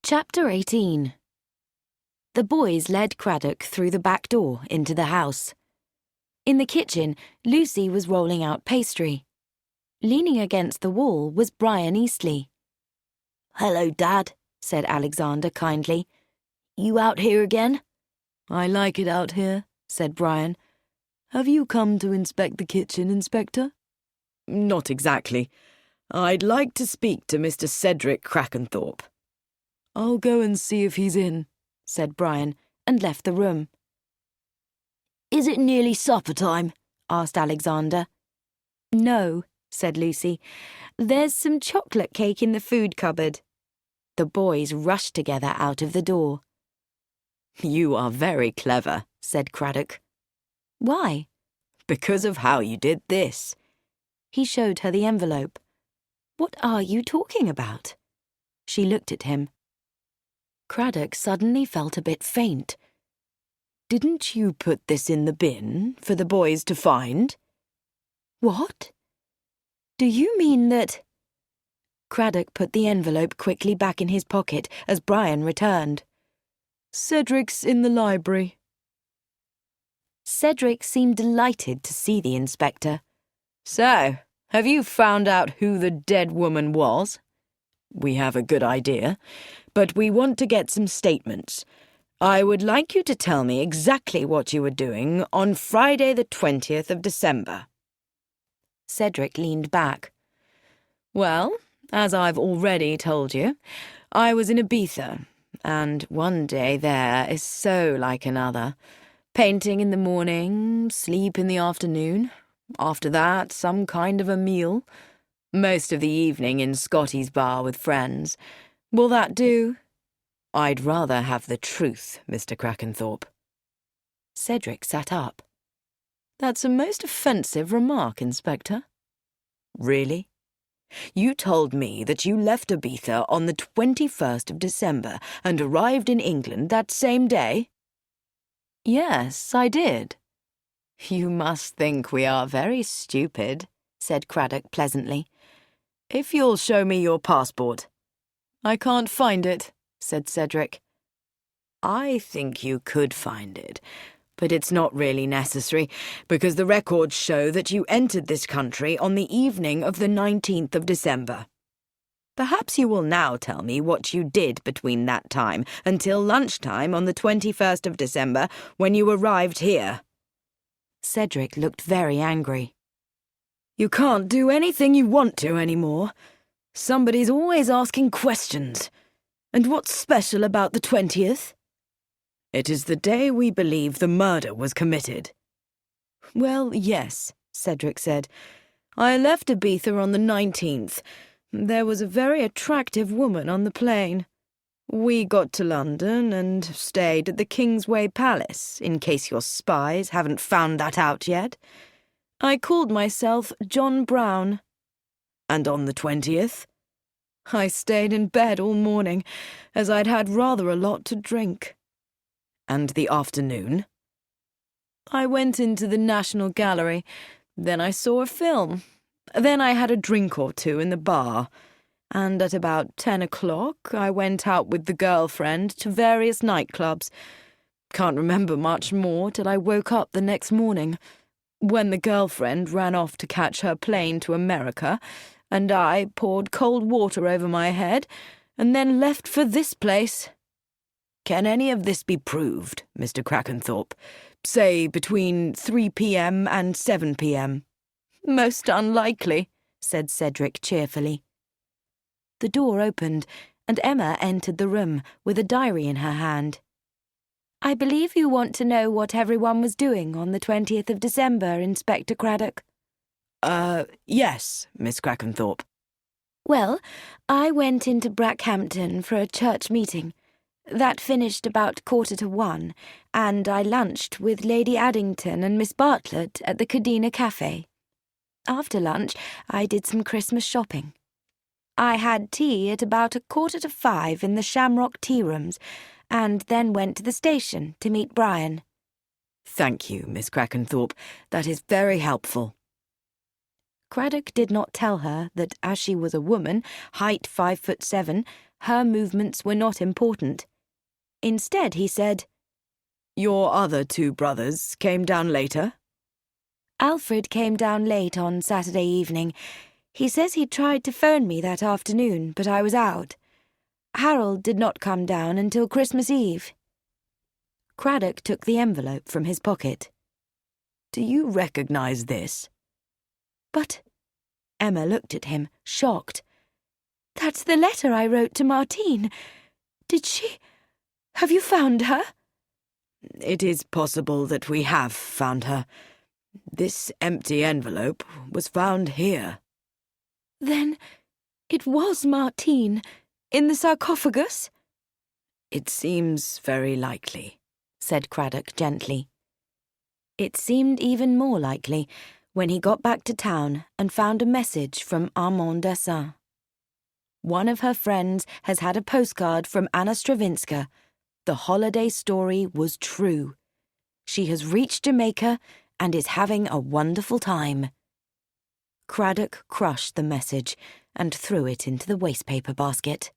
Chapter 18. The boys led Craddock through the back door into the house. In the kitchen, Lucy was rolling out pastry. Leaning against the wall was Brian Eastley. "Hello, Dad," said Alexander kindly. "You out here again?" "I like it out here," said Brian. "Have you come to inspect the kitchen, Inspector?" "Not exactly. I'd like to speak to Mr. Cedric Crackenthorpe." "I'll go and see if he's in," said Brian, and left the room. "Is it nearly supper time?" asked Alexander. "No," said Lucy. "There's some chocolate cake in the food cupboard." The boys rushed together out of the door. "You are very clever," said Craddock. "Why?" "Because of how you did this." He showed her the envelope. "What are you talking about?" She looked at him. Craddock suddenly felt a bit faint. "Didn't you put this in the bin for the boys to find?" "What? Do you mean that—" Craddock put the envelope quickly back in his pocket as Brian returned. "Cedric's in the library." Cedric seemed delighted to see the inspector. "So, have you found out who the dead woman was?" "We have a good idea, but we want to get some statements. I would like you to tell me exactly what you were doing on Friday the 20th of December. Cedric leaned back. "Well, as I've already told you, I was in Ibiza, and one day there is so like another. Painting in the morning, sleep in the afternoon. After that, some kind of a meal. Most of the evening in Scotty's bar with friends. Will that do?" "I'd rather have the truth, Mr. Crackenthorpe." Cedric sat up. "That's a most offensive remark, Inspector." "Really? You told me that you left Ibiza on the 21st of December and arrived in England that same day?" "Yes, I did." "You must think we are very stupid," said Craddock pleasantly. "If you'll show me your passport." "I can't find it," said Cedric. "I think you could find it, but it's not really necessary, because the records show that you entered this country on the evening of the 19th of December. Perhaps you will now tell me what you did between that time until lunchtime on the 21st of December, when you arrived here." Cedric looked very angry. "You can't do anything you want to anymore. Somebody's always asking questions. And what's special about the 20th? "It is the day we believe the murder was committed." "Well, yes," Cedric said. "I left Ibiza on the 19th. There was a very attractive woman on the plane. We got to London and stayed at the Kingsway Palace, in case your spies haven't found that out yet. I called myself John Brown." "And on the 20th? "I stayed in bed all morning, as I'd had rather a lot to drink." "And the afternoon?" "I went into the National Gallery. Then I saw a film. Then I had a drink or two in the bar. And at about 10 o'clock, I went out with the girlfriend to various nightclubs. Can't remember much more till I woke up the next morning, when the girlfriend ran off to catch her plane to America, and I poured cold water over my head, and then left for this place." "Can any of this be proved, Mr. Crackenthorpe? Say between 3 p.m. and 7 p.m. "Most unlikely," said Cedric cheerfully. The door opened, and Emma entered the room with a diary in her hand. "I believe you want to know what everyone was doing on the 20th of December, Inspector Craddock." Yes, Miss Crackenthorpe." "Well, I went into Brackhampton for a church meeting. That finished about 1:45, and I lunched with Lady Addington and Miss Bartlett at the Cadena Cafe. After lunch, I did some Christmas shopping. I had tea at about 4:45 in the Shamrock Tea Rooms, and then went to the station to meet Brian." "Thank you, Miss Crackenthorpe. That is very helpful." Craddock did not tell her that as she was a woman, height 5'7", her movements were not important. Instead, he said, "Your other two brothers came down later?" "Alfred came down late on Saturday evening. He says he tried to phone me that afternoon, but I was out. Harold did not come down until Christmas Eve." Craddock took the envelope from his pocket. "Do you recognize this?" "But—" Emma looked at him, shocked. "That's the letter I wrote to Martine. Did she— Have you found her?" "It is possible that we have found her. This empty envelope was found here." "Then it was Martine, in the sarcophagus?" "It seems very likely," said Craddock gently. It seemed even more likely when he got back to town and found a message from Armand Dessin. One of her friends has had a postcard from Anna Stravinska. The holiday story was true. She has reached Jamaica and is having a wonderful time. Craddock crushed the message and threw it into the wastepaper basket.